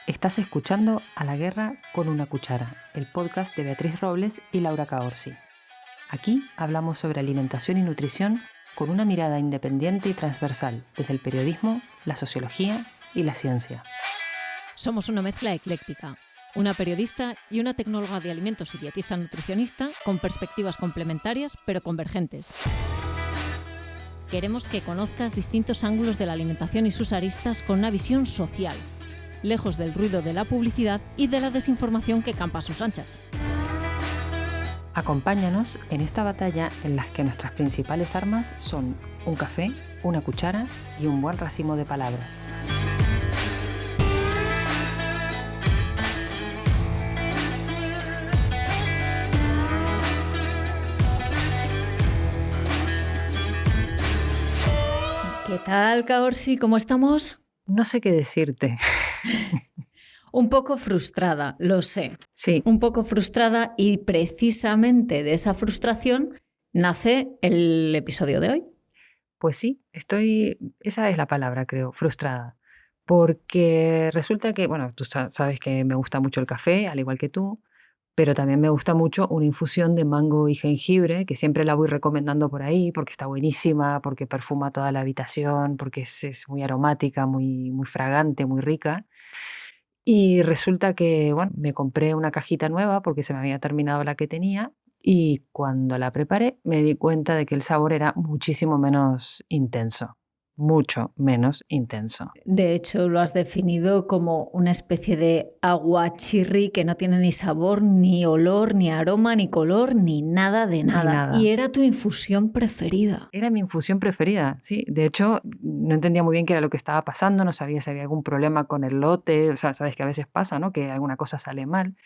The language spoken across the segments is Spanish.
Estás escuchando A la Guerra con una Cuchara, el podcast de Beatriz Robles y Laura Caorsi. Aquí hablamos sobre alimentación y nutrición con una mirada independiente y transversal desde el periodismo, la sociología y la ciencia. Somos una mezcla ecléctica, una periodista y una tecnóloga de alimentos y dietista nutricionista con perspectivas complementarias pero convergentes. Queremos que conozcas distintos ángulos de la alimentación y sus aristas con una visión social, lejos del ruido de la publicidad y de la desinformación que campa a sus anchas. Acompáñanos en esta batalla en la que nuestras principales armas son un café, una cuchara y un buen racimo de palabras. ¿Qué tal, Caorsi? ¿Cómo estamos? No sé qué decirte. Un poco frustrada, lo sé. Sí. Un poco frustrada y precisamente de esa frustración nace el episodio de hoy. Pues sí, esa es la palabra, creo, frustrada. Porque resulta que, bueno, tú sabes que me gusta mucho el café, al igual que tú, pero también me gusta mucho una infusión de mango y jengibre, que siempre la voy recomendando por ahí, porque está buenísima, porque perfuma toda la habitación, porque es muy aromática, muy, muy fragante, muy rica. Y resulta que, bueno, me compré una cajita nueva porque se me había terminado la que tenía y cuando la preparé me di cuenta de que el sabor era muchísimo menos intenso, mucho menos intenso. De hecho, lo has definido como una especie de aguachirri que no tiene ni sabor, ni olor, ni aroma, ni color, ni nada de nada. Ni nada. Y era tu infusión preferida. Era mi infusión preferida, sí. De hecho, no entendía muy bien qué era lo que estaba pasando, no sabía si había algún problema con el lote, o sea, sabes que a veces pasa, ¿no? Que alguna cosa sale mal.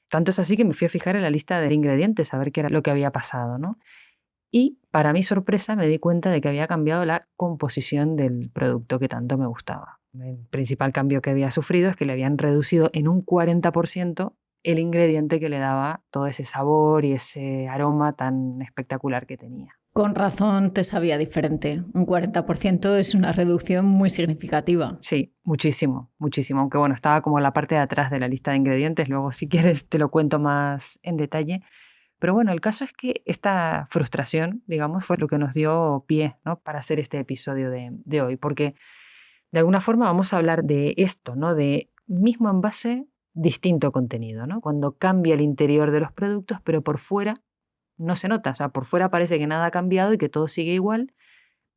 Tanto es así que me fui a fijar en la lista de ingredientes a ver qué era lo que había pasado, ¿no? Y para mi sorpresa me di cuenta de que había cambiado la composición del producto que tanto me gustaba. El principal cambio que había sufrido es que le habían reducido en un 40% el ingrediente que le daba todo ese sabor y ese aroma tan espectacular que tenía. Con razón te sabía diferente. Un 40% es una reducción muy significativa. Sí, muchísimo, muchísimo. Aunque bueno, estaba como en la parte de atrás de la lista de ingredientes. Luego, si quieres, te lo cuento más en detalle. Pero bueno, el caso es que esta frustración, digamos, fue lo que nos dio pie, ¿no? Para hacer este episodio de hoy. Porque de alguna forma vamos a hablar de esto, ¿no? De mismo envase, distinto contenido, ¿no? Cuando cambia el interior de los productos, pero por fuera no se nota. O sea, por fuera parece que nada ha cambiado y que todo sigue igual,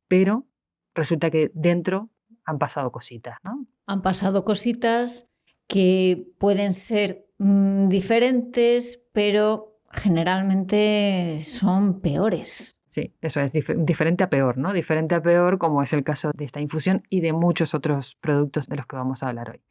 pero resulta que dentro han pasado cositas, ¿no? Han pasado cositas que pueden ser diferentes, pero generalmente son peores. Sí, eso es diferente a peor, ¿no? Diferente a peor, como es el caso de esta infusión y de muchos otros productos de los que vamos a hablar hoy.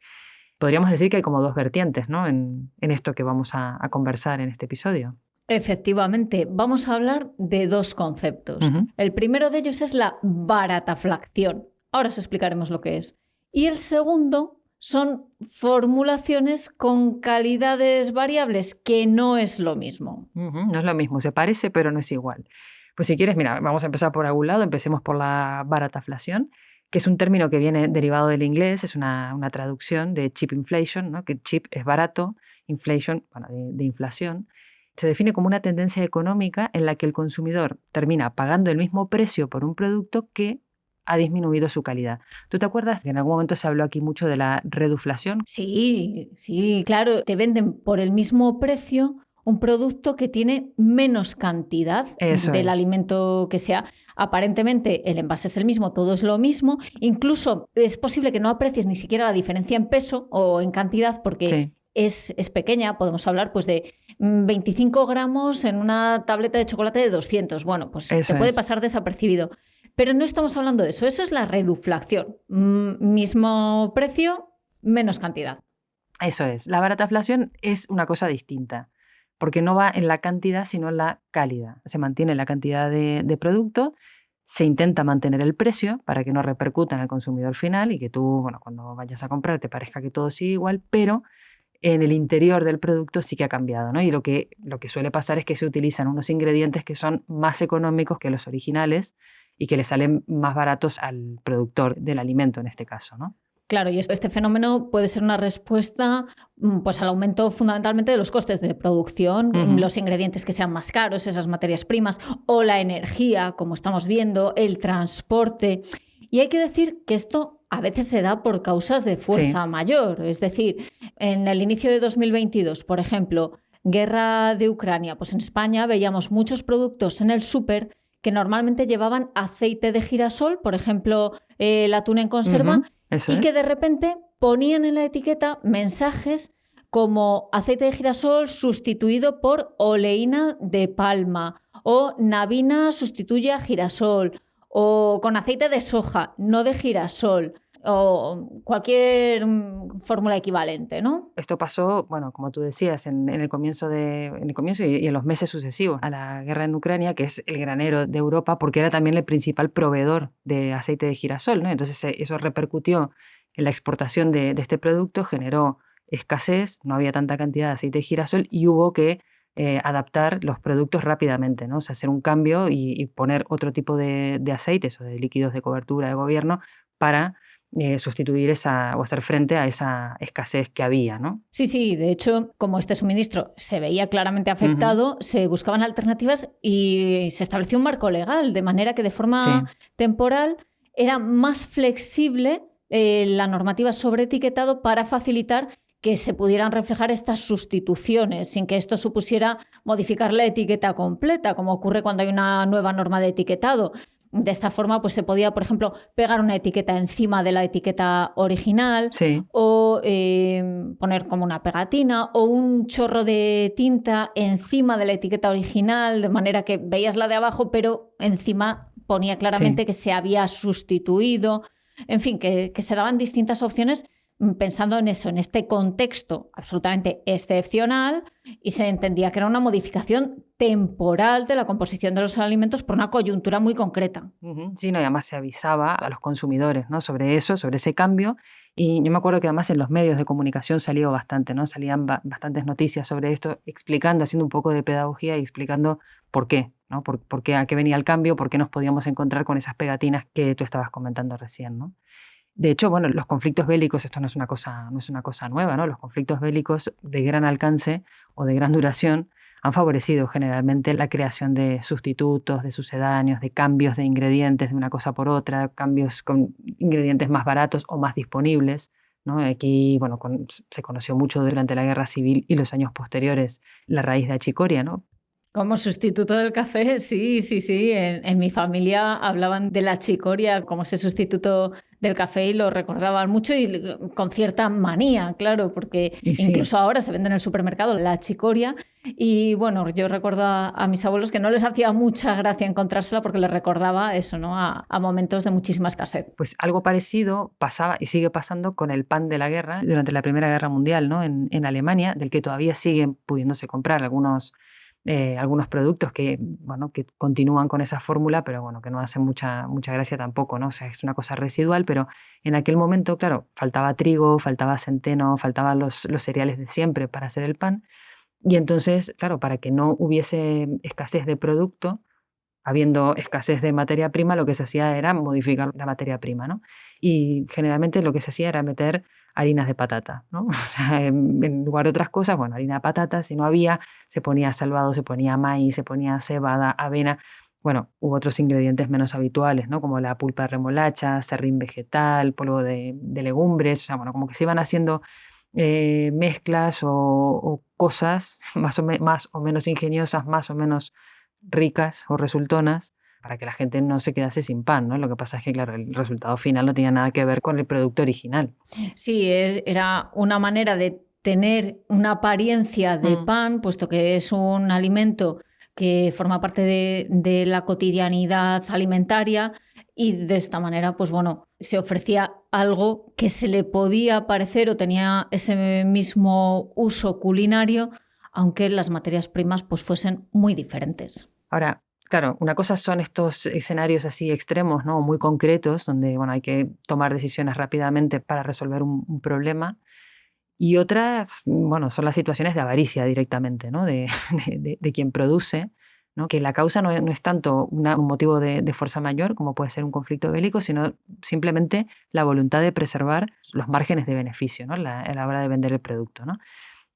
Podríamos decir que hay como dos vertientes, ¿no? En esto que vamos a conversar en este episodio. Efectivamente, vamos a hablar de dos conceptos. Uh-huh. El primero de ellos es la barataflación. Ahora os explicaremos lo que es. Y el segundo son formulaciones con calidades variables, que no es lo mismo. Uh-huh. No es lo mismo, se parece, pero no es igual. Pues si quieres, mira, vamos a empezar por algún lado, empecemos por la barataflación, que es un término que viene derivado del inglés, es una traducción de cheap inflation, ¿no? Que cheap es barato, inflation, bueno, de inflación. Se define como una tendencia económica en la que el consumidor termina pagando el mismo precio por un producto que ha disminuido su calidad. ¿Tú te acuerdas que en algún momento se habló aquí mucho de la reduflación? Sí, claro. Te venden por el mismo precio un producto que tiene menos cantidad del alimento que sea. Aparentemente el envase es el mismo, todo es lo mismo. Incluso es posible que no aprecies ni siquiera la diferencia en peso o en cantidad porque sí. es pequeña. Podemos hablar pues de 25 gramos en una tableta de chocolate de 200. Bueno, pues eso te puede pasar desapercibido. Pero no estamos hablando de eso. Eso es la reduflación. Mismo precio, menos cantidad. Eso es. La barataflación es una cosa distinta, porque no va en la cantidad, sino en la calidad. Se mantiene la cantidad de producto, se intenta mantener el precio para que no repercuta en el consumidor final y que tú, bueno, cuando vayas a comprar te parezca que todo sigue igual, pero en el interior del producto sí que ha cambiado, ¿no? Y lo que suele pasar es que se utilizan unos ingredientes que son más económicos que los originales y que le salen más baratos al productor del alimento en este caso, ¿no? Claro, y este fenómeno puede ser una respuesta pues, al aumento fundamentalmente de los costes de producción, los ingredientes que sean más caros, esas materias primas, o la energía, como estamos viendo, el transporte. Y hay que decir que esto a veces se da por causas de fuerza mayor. Es decir, en el inicio de 2022, por ejemplo, guerra de Ucrania, pues en España veíamos muchos productos en el súper que normalmente llevaban aceite de girasol, por ejemplo, el atún en conserva, que de repente ponían en la etiqueta mensajes como aceite de girasol sustituido por oleína de palma o navina sustituye a girasol o con aceite de soja, no de girasol o cualquier fórmula equivalente, ¿no? Esto pasó, bueno, como tú decías, en el comienzo y en los meses sucesivos a la guerra en Ucrania, que es el granero de Europa, porque era también el principal proveedor de aceite de girasol, ¿no? Entonces eso repercutió en la exportación de este producto, generó escasez, no había tanta cantidad de aceite de girasol y hubo que adaptar los productos rápidamente, ¿no? O sea, hacer un cambio y poner otro tipo de aceites o de líquidos de cobertura de gobierno para sustituir o hacer frente a esa escasez que había, ¿no? Sí, de hecho, como este suministro se veía claramente afectado, se buscaban alternativas y se estableció un marco legal, de manera que de forma temporal era más flexible la normativa sobre etiquetado para facilitar que se pudieran reflejar estas sustituciones sin que esto supusiera modificar la etiqueta completa, como ocurre cuando hay una nueva norma de etiquetado. De esta forma, pues se podía, por ejemplo, pegar una etiqueta encima de la etiqueta original o poner como una pegatina o un chorro de tinta encima de la etiqueta original, de manera que veías la de abajo, pero encima ponía claramente que se había sustituido. En fin, que se daban distintas opciones pensando en eso, en este contexto absolutamente excepcional, y se entendía que era una modificación temporal de la composición de los alimentos por una coyuntura muy concreta. Sí, no, y además se avisaba a los consumidores, ¿no? Sobre eso, sobre ese cambio, y yo me acuerdo que además en los medios de comunicación salió bastante, ¿no? Salían bastantes noticias sobre esto, explicando, haciendo un poco de pedagogía y explicando por qué, ¿no? Por qué, a qué venía el cambio, por qué nos podíamos encontrar con esas pegatinas que tú estabas comentando recién, ¿no? De hecho, bueno, los conflictos bélicos, esto no es una cosa nueva, ¿no? Los conflictos bélicos de gran alcance o de gran duración han favorecido generalmente la creación de sustitutos, de sucedáneos, de cambios de ingredientes de una cosa por otra, cambios con ingredientes más baratos o más disponibles, ¿no? Aquí, bueno, se conoció mucho durante la Guerra Civil y los años posteriores la raíz de achicoria, ¿no? Como sustituto del café, sí. En mi familia hablaban de la chicoria como ese sustituto del café y lo recordaban mucho y con cierta manía, claro, porque incluso ahora se vende en el supermercado la chicoria y bueno, yo recuerdo a mis abuelos que no les hacía mucha gracia encontrársela porque les recordaba eso, ¿no? A momentos de muchísima escasez. Pues algo parecido pasaba y sigue pasando con el pan de la guerra durante la Primera Guerra Mundial, ¿no? En Alemania, del que todavía siguen pudiéndose comprar algunos productos que, bueno, que continúan con esa fórmula, pero bueno, que no hacen mucha gracia tampoco, ¿no? O sea, es una cosa residual, pero en aquel momento, claro, faltaba trigo, faltaba centeno, faltaban los cereales de siempre para hacer el pan. Y entonces, claro, para que no hubiese escasez de producto, habiendo escasez de materia prima, lo que se hacía era modificar la materia prima, ¿no? Y generalmente lo que se hacía era meter harinas de patata, ¿no? O sea, en lugar de otras cosas, bueno, harina de patata, si no había, se ponía salvado, se ponía maíz, se ponía cebada, avena. Bueno, hubo otros ingredientes menos habituales, ¿no? Como la pulpa de remolacha, serrín vegetal, polvo de legumbres, o sea, bueno, como que se iban haciendo mezclas o cosas más o menos ingeniosas, más o menos ricas o resultonas, para que la gente no se quedase sin pan, ¿no? Lo que pasa es que, claro, el resultado final no tenía nada que ver con el producto original. Sí, era una manera de tener una apariencia de pan, puesto que es un alimento que forma parte de la cotidianidad alimentaria y de esta manera, pues bueno, se ofrecía algo que se le podía parecer o tenía ese mismo uso culinario, aunque las materias primas pues fuesen muy diferentes. Ahora, claro, una cosa son estos escenarios así extremos, ¿no? Muy concretos, donde bueno, hay que tomar decisiones rápidamente para resolver un problema. Y otras, bueno, son las situaciones de avaricia directamente, ¿no? De quien produce, ¿no? Que la causa no es tanto un motivo de fuerza mayor, como puede ser un conflicto bélico, sino simplemente la voluntad de preservar los márgenes de beneficio, ¿no? A la hora de vender el producto, ¿no?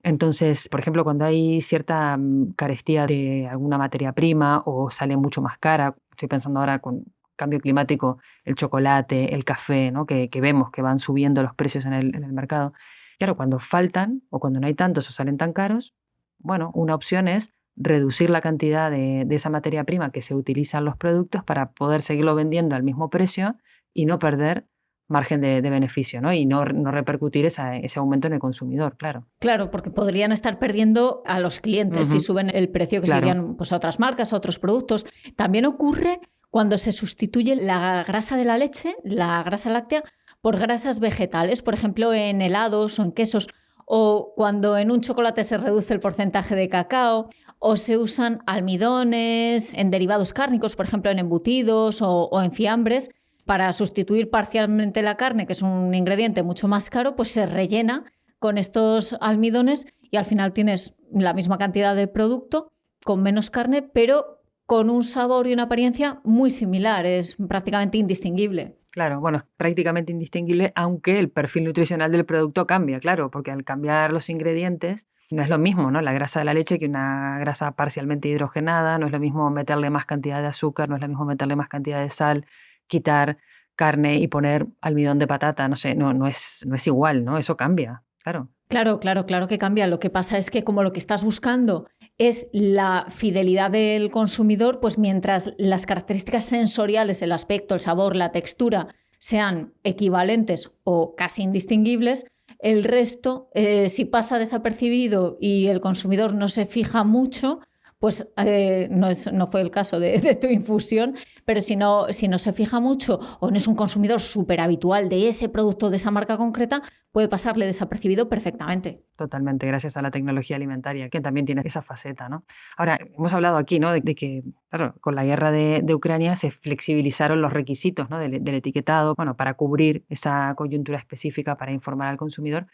Entonces, por ejemplo, cuando hay cierta carestía de alguna materia prima o sale mucho más cara, estoy pensando ahora con cambio climático, el chocolate, el café, ¿no? que vemos que van subiendo los precios en el mercado. Claro, cuando faltan o cuando no hay tantos o salen tan caros, bueno, una opción es reducir la cantidad de esa materia prima que se utiliza en los productos para poder seguirlo vendiendo al mismo precio y no perder margen de beneficio, ¿no? Y no repercutir ese aumento en el consumidor, claro. Claro, porque podrían estar perdiendo a los clientes si suben el precio, que se irían pues, a otras marcas, a otros productos. También ocurre cuando se sustituye la grasa de la leche, la grasa láctea, por grasas vegetales, por ejemplo, en helados o en quesos, o cuando en un chocolate se reduce el porcentaje de cacao, o se usan almidones en derivados cárnicos, por ejemplo, en embutidos o en fiambres. Para sustituir parcialmente la carne, que es un ingrediente mucho más caro, pues se rellena con estos almidones y al final tienes la misma cantidad de producto con menos carne, pero con un sabor y una apariencia muy similar, es prácticamente indistinguible. Claro, bueno, es prácticamente indistinguible, aunque el perfil nutricional del producto cambia, claro, porque al cambiar los ingredientes no es lo mismo, ¿no? La grasa de la leche que una grasa parcialmente hidrogenada, no es lo mismo meterle más cantidad de azúcar, no es lo mismo meterle más cantidad de sal, quitar carne y poner almidón de patata, no sé, no es igual, ¿no? Eso cambia, claro. Claro que cambia. Lo que pasa es que como lo que estás buscando es la fidelidad del consumidor, pues mientras las características sensoriales, el aspecto, el sabor, la textura sean equivalentes o casi indistinguibles, el resto, si pasa desapercibido y el consumidor no se fija mucho, pues no fue el caso de tu infusión, pero si no se fija mucho o no es un consumidor súper habitual de ese producto, de esa marca concreta, puede pasarle desapercibido perfectamente. Totalmente, gracias a la tecnología alimentaria, que también tiene esa faceta, ¿no? Ahora, hemos hablado aquí, ¿no? de que, claro, con la guerra de Ucrania se flexibilizaron los requisitos, ¿no? del etiquetado, bueno, para cubrir esa coyuntura específica, para informar al consumidor.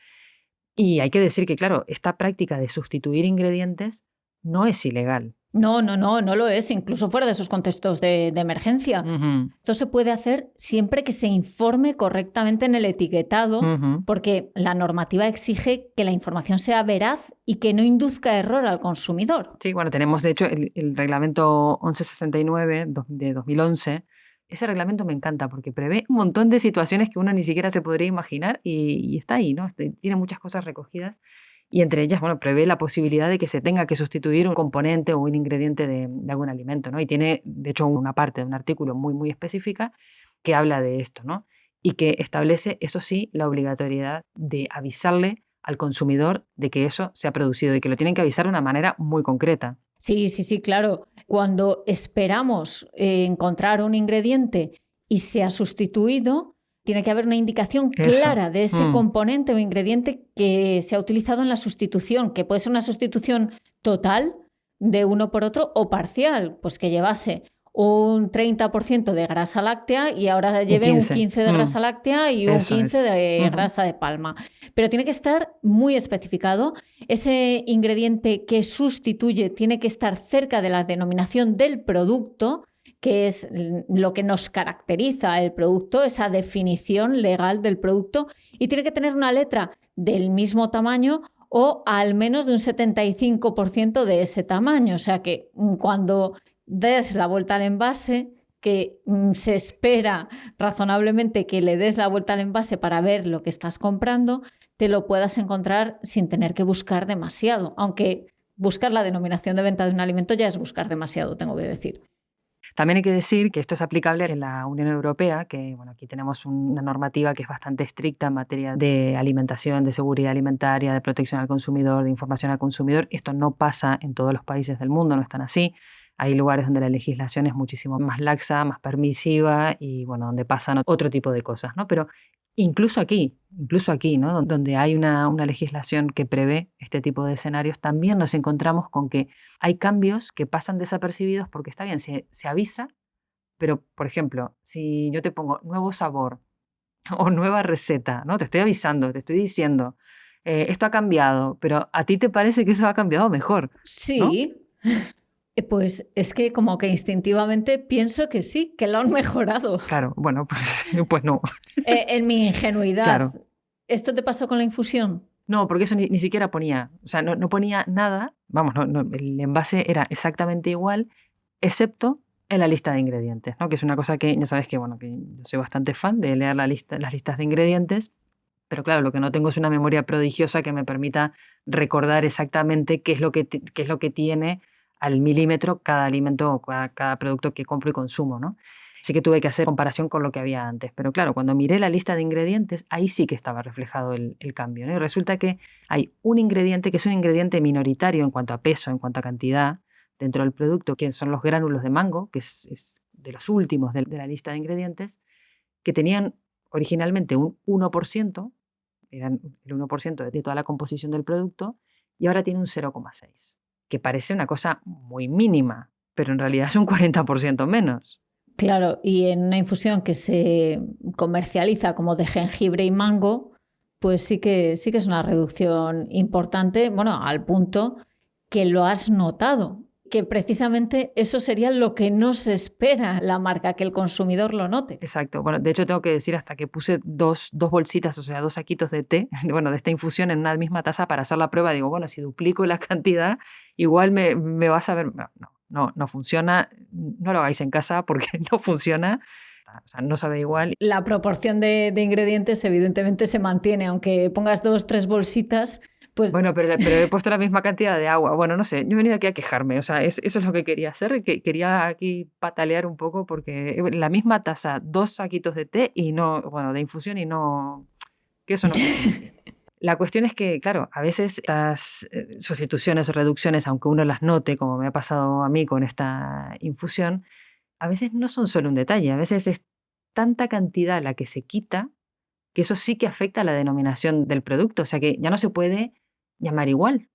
Y hay que decir que, claro, esta práctica de sustituir ingredientes no es ilegal. No lo es, incluso fuera de esos contextos de emergencia. Esto se puede hacer siempre que se informe correctamente en el etiquetado, porque la normativa exige que la información sea veraz y que no induzca error al consumidor. Sí, bueno, tenemos de hecho el reglamento 1169 de 2011. Ese reglamento me encanta porque prevé un montón de situaciones que uno ni siquiera se podría imaginar y está ahí, ¿no? Tiene muchas cosas recogidas. Y entre ellas, bueno, prevé la posibilidad de que se tenga que sustituir un componente o un ingrediente de algún alimento, ¿no? Y tiene, de hecho, una parte de un artículo muy, muy específica que habla de esto, ¿no? Y que establece, eso sí, la obligatoriedad de avisarle al consumidor de que eso se ha producido y que lo tienen que avisar de una manera muy concreta. Sí, claro. Cuando esperamos encontrar un ingrediente y se ha sustituido, tiene que haber una indicación clara de ese componente o ingrediente que se ha utilizado en la sustitución, que puede ser una sustitución total de uno por otro o parcial, pues que llevase un 30% de grasa láctea y ahora lleve un 15% de grasa láctea y un 15% de grasa de palma. Pero tiene que estar muy especificado. Ese ingrediente que sustituye tiene que estar cerca de la denominación del producto, que es lo que nos caracteriza el producto, esa definición legal del producto, y tiene que tener una letra del mismo tamaño o al menos de un 75% de ese tamaño. O sea que cuando des la vuelta al envase, que se espera razonablemente que le des la vuelta al envase para ver lo que estás comprando, te lo puedas encontrar sin tener que buscar demasiado, aunque buscar la denominación de venta de un alimento ya es buscar demasiado, tengo que decir. También hay que decir que esto es aplicable en la Unión Europea, que bueno, aquí tenemos una normativa que es bastante estricta en materia de alimentación, de seguridad alimentaria, de protección al consumidor, de información al consumidor. Esto no pasa en todos los países del mundo, no están así. Hay lugares donde la legislación es muchísimo más laxa, más permisiva y bueno, donde pasan otro tipo de cosas, ¿no? Pero incluso aquí, ¿no? Donde hay una legislación que prevé este tipo de escenarios, también nos encontramos con que hay cambios que pasan desapercibidos porque está bien, se avisa, pero por ejemplo, si yo te pongo nuevo sabor o nueva receta, ¿no? Te estoy avisando, te estoy diciendo, esto ha cambiado, pero a ti te parece que eso ha cambiado mejor, ¿no? Sí. Pues es que como que instintivamente pienso que sí, que lo han mejorado. Claro, bueno, pues no. En mi ingenuidad. Claro. ¿Esto te pasó con la infusión? No, porque eso ni siquiera ponía, o sea, no ponía nada, vamos, el envase era exactamente igual, excepto en la lista de ingredientes, ¿no? Que es una cosa que ya sabes que, bueno, que yo soy bastante fan de leer las listas de ingredientes, pero claro, lo que no tengo es una memoria prodigiosa que me permita recordar exactamente qué es lo que tiene al milímetro cada alimento o cada producto que compro y consumo, ¿no? Así que tuve que hacer comparación con lo que había antes. Pero claro, cuando miré la lista de ingredientes, ahí sí que estaba reflejado el cambio, ¿no? Y resulta que hay un ingrediente que es un ingrediente minoritario en cuanto a peso, en cuanto a cantidad, dentro del producto, que son los gránulos de mango, que es de los últimos de la lista de ingredientes, que tenían originalmente un 1%, eran el 1% de toda la composición del producto, y ahora tiene un 0,6%, que parece una cosa muy mínima, pero en realidad es un 40% menos. Claro, y en una infusión que se comercializa como de jengibre y mango, pues sí que es una reducción importante, bueno, al punto que lo has notado, que precisamente eso sería lo que no se espera la marca, que el consumidor lo note. Exacto. Bueno, de hecho tengo que decir hasta que puse dos bolsitas, o sea, 2 saquitos de té, bueno, de esta infusión en una misma taza para hacer la prueba. Digo, bueno, si duplico la cantidad, igual me vas a ver. No funciona. No lo hagáis en casa porque no funciona. O sea, no sabe igual. La proporción de ingredientes evidentemente se mantiene, aunque pongas 2, 3 bolsitas. Pues... Bueno, pero he puesto la misma cantidad de agua. Bueno, no sé, yo he venido aquí a quejarme. O sea, eso es lo que quería hacer. Quería aquí patalear un poco porque la misma taza, 2 saquitos de té y no, bueno, de infusión y no, que eso no funciona así. La cuestión es que, claro, a veces estas sustituciones o reducciones, aunque uno las note, como me ha pasado a mí con esta infusión, a veces no son solo un detalle. A veces es tanta cantidad la que se quita que eso sí que afecta a la denominación del producto. O sea, que ya no se puede llamar igual.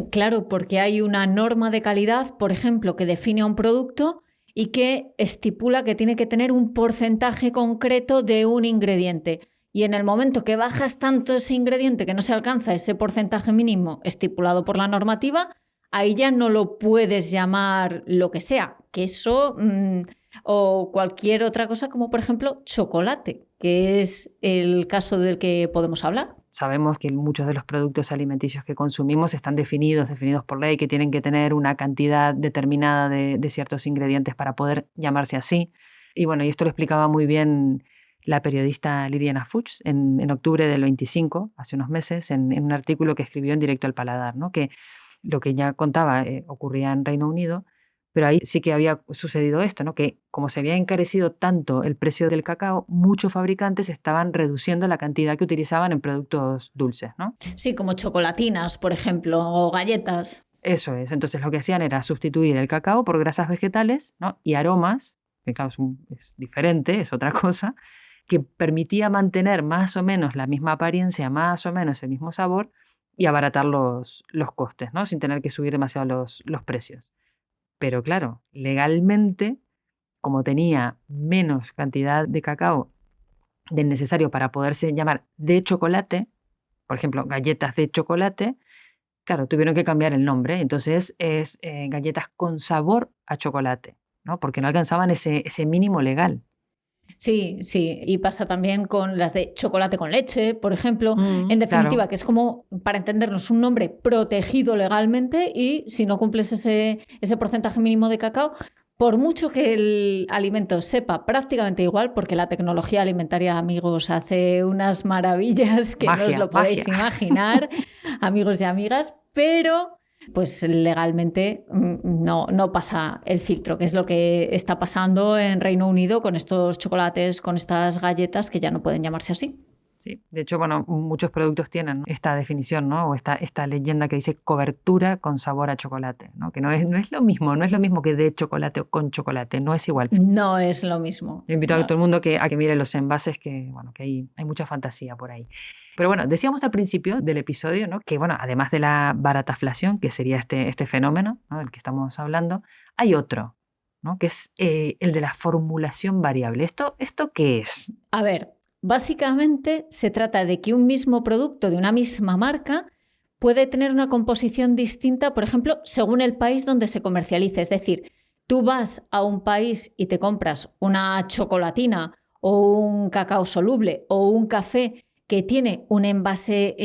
Claro, porque hay una norma de calidad, por ejemplo, que define un producto y que estipula que tiene que tener un porcentaje concreto de un ingrediente. Y en el momento que bajas tanto ese ingrediente que no se alcanza ese porcentaje mínimo estipulado por la normativa, ahí ya no lo puedes llamar lo que sea, queso o cualquier otra cosa, como por ejemplo chocolate, que es el caso del que podemos hablar. Sabemos que muchos de los productos alimenticios que consumimos están definidos por ley, que tienen que tener una cantidad determinada de ciertos ingredientes para poder llamarse así. Y bueno, y esto lo explicaba muy bien la periodista Liliana Fuchs en octubre del 25, hace unos meses, en un artículo que escribió en Directo al Paladar, ¿no? Que lo que ella contaba ocurría en Reino Unido, pero ahí sí que había sucedido esto, ¿no? Que como se había encarecido tanto el precio del cacao, muchos fabricantes estaban reduciendo la cantidad que utilizaban en productos dulces, ¿no? Sí, como chocolatinas, por ejemplo, o galletas. Eso es. Entonces lo que hacían era sustituir el cacao por grasas vegetales, ¿no? Y aromas, que claro, es diferente, es otra cosa, que permitía mantener más o menos la misma apariencia, más o menos el mismo sabor y abaratar los costes, ¿no? Sin tener que subir demasiado los precios. Pero claro, legalmente, como tenía menos cantidad de cacao del necesario para poderse llamar de chocolate, por ejemplo, galletas de chocolate, claro, tuvieron que cambiar el nombre. Entonces es galletas con sabor a chocolate, ¿no? Porque no alcanzaban ese mínimo legal. Sí, sí, y pasa también con las de chocolate con leche, por ejemplo. En definitiva, claro. que es como, para entendernos, un nombre protegido legalmente y si no cumples ese porcentaje mínimo de cacao, por mucho que el alimento sepa prácticamente igual, porque la tecnología alimentaria, amigos, hace unas maravillas que no os lo podéis imaginar, amigos y amigas, pero pues legalmente no pasa el filtro, que es lo que está pasando en Reino Unido con estos chocolates, con estas galletas que ya no pueden llamarse así. Sí, de hecho, bueno, muchos productos tienen esta definición, ¿no? O esta leyenda que dice cobertura con sabor a chocolate, ¿no? Que no es lo mismo que de chocolate o con chocolate, no es igual. No es lo mismo. Yo invito a todo el mundo a que mire los envases, que hay mucha fantasía por ahí. Pero bueno, decíamos al principio del episodio, ¿no? Que bueno, además de la barataflación, que sería este fenómeno, ¿no? Del que estamos hablando, hay otro, ¿no? Que es el de la formulación variable. ¿Esto qué es? A ver, básicamente se trata de que un mismo producto de una misma marca puede tener una composición distinta, por ejemplo, según el país donde se comercialice. Es decir, tú vas a un país y te compras una chocolatina o un cacao soluble o un café que tiene un envase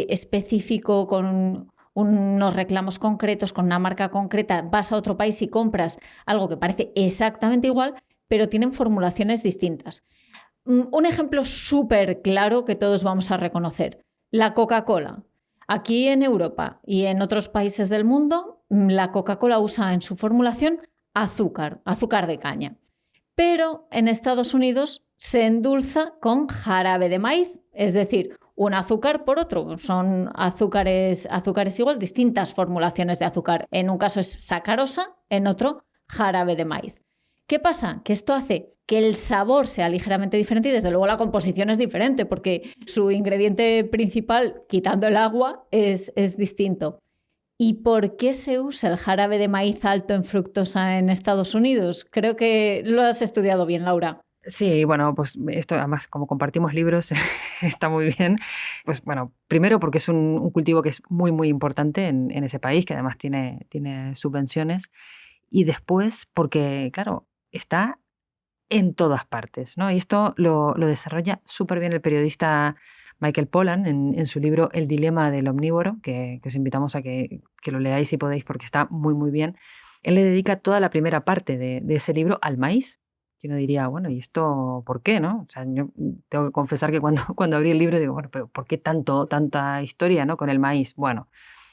específico con unos reclamos concretos, con una marca concreta, vas a otro país y compras algo que parece exactamente igual, pero tienen formulaciones distintas. Un ejemplo súper claro que todos vamos a reconocer, la Coca-Cola. Aquí en Europa y en otros países del mundo, la Coca-Cola usa en su formulación azúcar de caña. Pero en Estados Unidos se endulza con jarabe de maíz, es decir, un azúcar por otro. Son azúcares igual, distintas formulaciones de azúcar. En un caso es sacarosa, en otro jarabe de maíz. ¿Qué pasa? Que esto hace que el sabor sea ligeramente diferente y desde luego la composición es diferente porque su ingrediente principal, quitando el agua, es distinto. ¿Y por qué se usa el jarabe de maíz alto en fructosa en Estados Unidos? Creo que lo has estudiado bien, Laura. Sí, bueno, pues esto además como compartimos libros está muy bien. Pues bueno, primero porque es un cultivo que es muy, muy importante en ese país, que además tiene subvenciones. Y después porque, claro, está en todas partes, ¿no? Y esto lo desarrolla súper bien el periodista Michael Pollan en su libro El dilema del omnívoro, que os invitamos a que lo leáis si podéis porque está muy, muy bien. Él le dedica toda la primera parte de ese libro al maíz. Y uno diría, bueno, ¿y esto por qué, no? O sea, yo tengo que confesar que cuando abrí el libro digo, bueno, pero ¿por qué tanta historia, no, con el maíz? Bueno,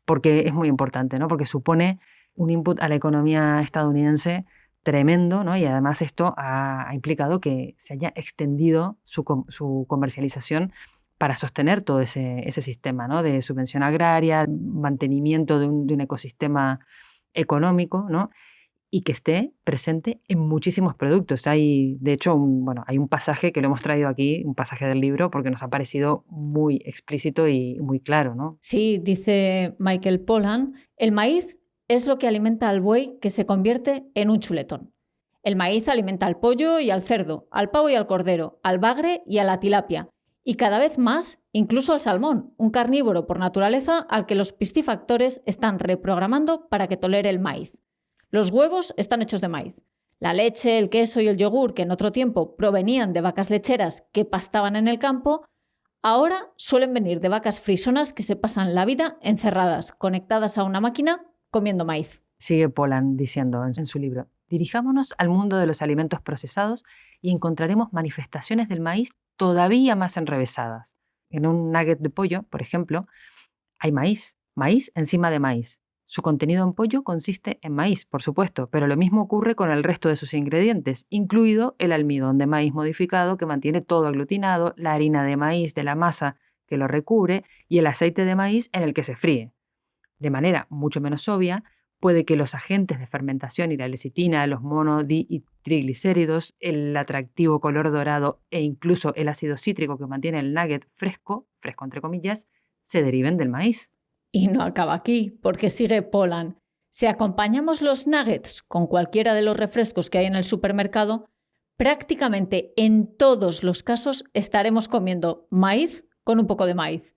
porque es muy importante, ¿no? Porque supone un input a la economía estadounidense tremendo, ¿no? Y además esto ha implicado que se haya extendido su comercialización para sostener todo ese sistema, ¿no? De subvención agraria, mantenimiento de un ecosistema económico, ¿no? Y que esté presente en muchísimos productos. Hay, de hecho, hay un pasaje que lo hemos traído aquí, un pasaje del libro, porque nos ha parecido muy explícito y muy claro, ¿no? Sí, dice Michael Pollan, el maíz es lo que alimenta al buey que se convierte en un chuletón. El maíz alimenta al pollo y al cerdo, al pavo y al cordero, al bagre y a la tilapia, y cada vez más incluso al salmón, un carnívoro por naturaleza al que los piscifactores están reprogramando para que tolere el maíz. Los huevos están hechos de maíz. La leche, el queso y el yogur, que en otro tiempo provenían de vacas lecheras que pastaban en el campo, ahora suelen venir de vacas frisonas que se pasan la vida encerradas, conectadas a una máquina, comiendo maíz. Sigue Pollan diciendo en su libro, dirijámonos al mundo de los alimentos procesados y encontraremos manifestaciones del maíz todavía más enrevesadas. En un nugget de pollo, por ejemplo, hay maíz encima de maíz. Su contenido en pollo consiste en maíz, por supuesto, pero lo mismo ocurre con el resto de sus ingredientes, incluido el almidón de maíz modificado que mantiene todo aglutinado, la harina de maíz de la masa que lo recubre y el aceite de maíz en el que se fríe. De manera mucho menos obvia, puede que los agentes de fermentación y la lecitina, los monoditriglicéridos, el atractivo color dorado e incluso el ácido cítrico que mantiene el nugget fresco entre comillas, se deriven del maíz. Y no acaba aquí, porque sigue Pollan. Si acompañamos los nuggets con cualquiera de los refrescos que hay en el supermercado, prácticamente en todos los casos estaremos comiendo maíz con un poco de maíz.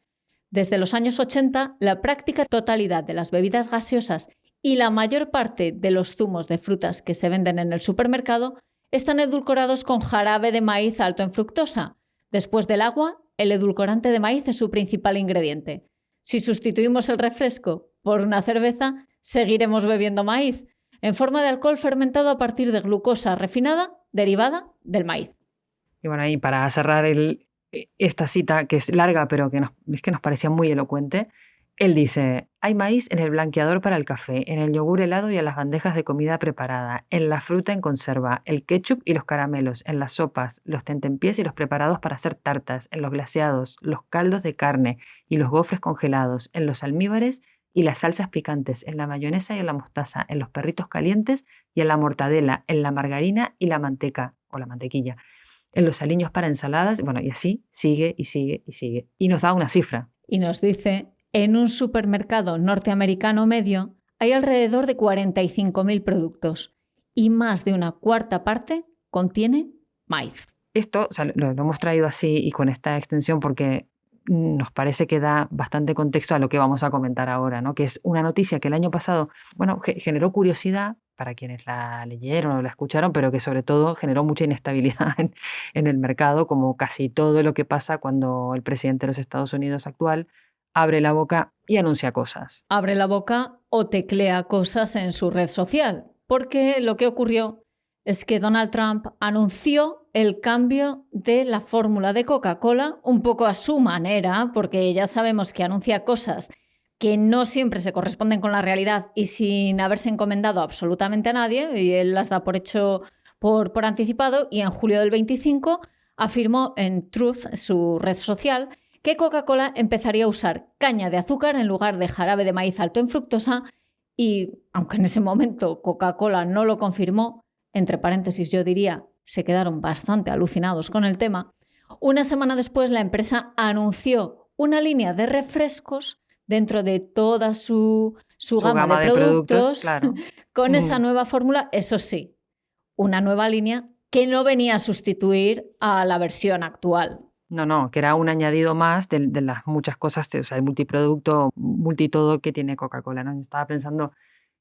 Desde los años 80, la práctica totalidad de las bebidas gaseosas y la mayor parte de los zumos de frutas que se venden en el supermercado están edulcorados con jarabe de maíz alto en fructosa. Después del agua, el edulcorante de maíz es su principal ingrediente. Si sustituimos el refresco por una cerveza, seguiremos bebiendo maíz, en forma de alcohol fermentado a partir de glucosa refinada derivada del maíz. Y bueno, y para cerrar esta cita, que es larga, pero que nos parecía muy elocuente, él dice, hay maíz en el blanqueador para el café, en el yogur helado y en las bandejas de comida preparada, en la fruta en conserva, el ketchup y los caramelos, en las sopas, los tentempiés y los preparados para hacer tartas, en los glaseados, los caldos de carne y los gofres congelados, en los almíbares y las salsas picantes, en la mayonesa y en la mostaza, en los perritos calientes y en la mortadela, en la margarina y la manteca o la mantequilla, en los aliños para ensaladas, bueno, y así sigue y sigue y sigue. Y nos da una cifra. Y nos dice, en un supermercado norteamericano medio hay alrededor de 45.000 productos y más de una cuarta parte contiene maíz. Esto, o sea, lo hemos traído así y con esta extensión porque nos parece que da bastante contexto a lo que vamos a comentar ahora, ¿no? Que es una noticia que el año pasado, bueno, generó curiosidad para quienes la leyeron o la escucharon, pero que sobre todo generó mucha inestabilidad en el mercado, como casi todo lo que pasa cuando el presidente de los Estados Unidos actual abre la boca y anuncia cosas. Abre la boca o teclea cosas en su red social, porque lo que ocurrió es que Donald Trump anunció el cambio de la fórmula de Coca-Cola un poco a su manera, porque ya sabemos que anuncia cosas que no siempre se corresponden con la realidad y sin haberse encomendado absolutamente a nadie, y él las da por hecho por anticipado, y en julio del 25 afirmó en Truth, su red social, que Coca-Cola empezaría a usar caña de azúcar en lugar de jarabe de maíz alto en fructosa y, aunque en ese momento Coca-Cola no lo confirmó, entre paréntesis yo diría, se quedaron bastante alucinados con el tema, una semana después la empresa anunció una línea de refrescos dentro de toda su gama de productos claro. con esa nueva fórmula, eso sí, una nueva línea que no venía a sustituir a la versión actual. No, que era un añadido más de las muchas cosas, o sea, el multiproducto, multitodo que tiene Coca-Cola, ¿no? Yo estaba pensando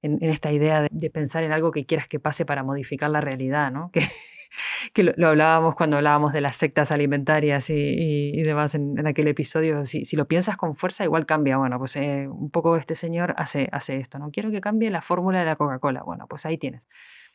en esta idea de pensar en algo que quieras que pase para modificar la realidad, ¿no? Que lo hablábamos cuando hablábamos de las sectas alimentarias y demás en aquel episodio. Si lo piensas con fuerza, igual cambia. Bueno, pues un poco este señor hace esto, ¿no? Quiero que cambie la fórmula de la Coca-Cola. Bueno, pues ahí tienes.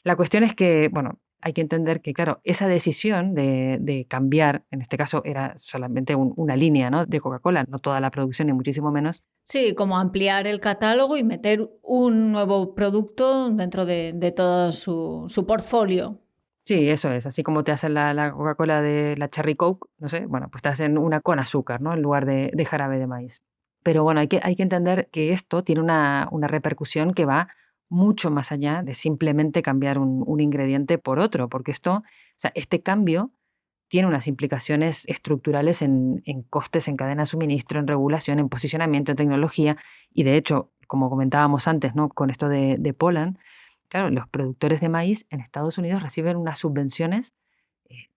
La cuestión es que, bueno, hay que entender que, claro, esa decisión de cambiar, en este caso era solamente una línea, ¿no?, de Coca-Cola, no toda la producción ni muchísimo menos. Sí, como ampliar el catálogo y meter un nuevo producto dentro de todo su portfolio. Sí, eso es. Así como te hacen la Coca-Cola de la Cherry Coke, no sé, bueno, pues te hacen una con azúcar, ¿no?, en lugar de jarabe de maíz. Pero bueno, hay que entender que esto tiene una repercusión que va mucho más allá de simplemente cambiar un ingrediente por otro, porque esto, o sea, este cambio tiene unas implicaciones estructurales en costes, en cadena de suministro, en regulación, en posicionamiento, en tecnología. Y de hecho, como comentábamos antes, ¿no?, con esto de Poland, claro, los productores de maíz en Estados Unidos reciben unas subvenciones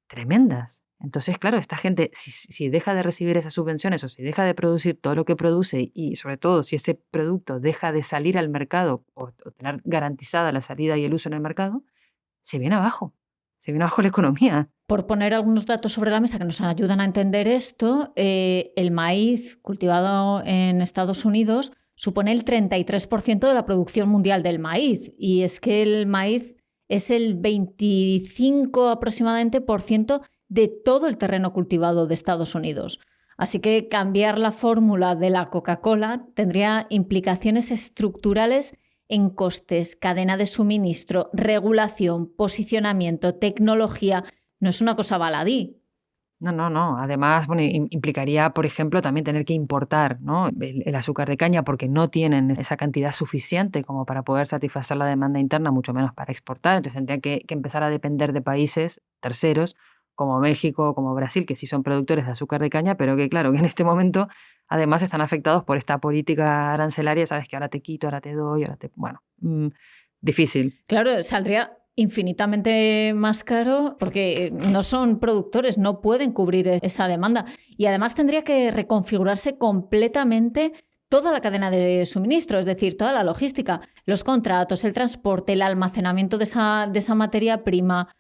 tremendas. Entonces, claro, esta gente, si deja de recibir esas subvenciones o si deja de producir todo lo que produce y sobre todo si ese producto deja de salir al mercado o tener garantizada la salida y el uso en el mercado, se viene abajo la economía. Por poner algunos datos sobre la mesa que nos ayudan a entender esto, el maíz cultivado en Estados Unidos supone el 33% de la producción mundial del maíz, y es que el maíz es el 25 aproximadamente por ciento de todo el terreno cultivado de Estados Unidos. Así que cambiar la fórmula de la Coca-Cola tendría implicaciones estructurales en costes, cadena de suministro, regulación, posicionamiento, tecnología. No es una cosa baladí. No. Además, bueno, implicaría, por ejemplo, también tener que importar, ¿no?, el azúcar de caña porque no tienen esa cantidad suficiente como para poder satisfacer la demanda interna, mucho menos para exportar. Entonces tendrían que empezar a depender de países terceros como México, como Brasil, que sí son productores de azúcar de caña, pero que claro, que en este momento además están afectados por esta política arancelaria, sabes que ahora te quito, ahora te doy, bueno, difícil. Claro, saldría infinitamente más caro porque no son productores, no pueden cubrir esa demanda. Y además tendría que reconfigurarse completamente toda la cadena de suministro, es decir, toda la logística, los contratos, el transporte, el almacenamiento de esa materia prima.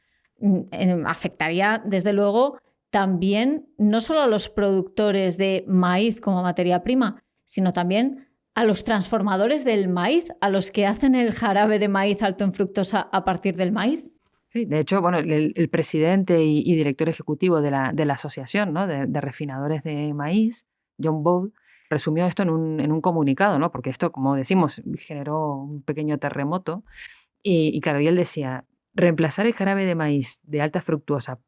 Afectaría, desde luego, también no solo a los productores de maíz como materia prima, sino también a los transformadores del maíz, a los que hacen el jarabe de maíz alto en fructosa a partir del maíz. Sí, de hecho, bueno, el presidente y director ejecutivo de la asociación, ¿no?, de refinadores de maíz, John Bold, resumió esto en un comunicado, ¿no?, porque esto, como decimos, generó un pequeño terremoto. Y claro, y él decía, reemplazar el jarabe de maíz de alta fructuosa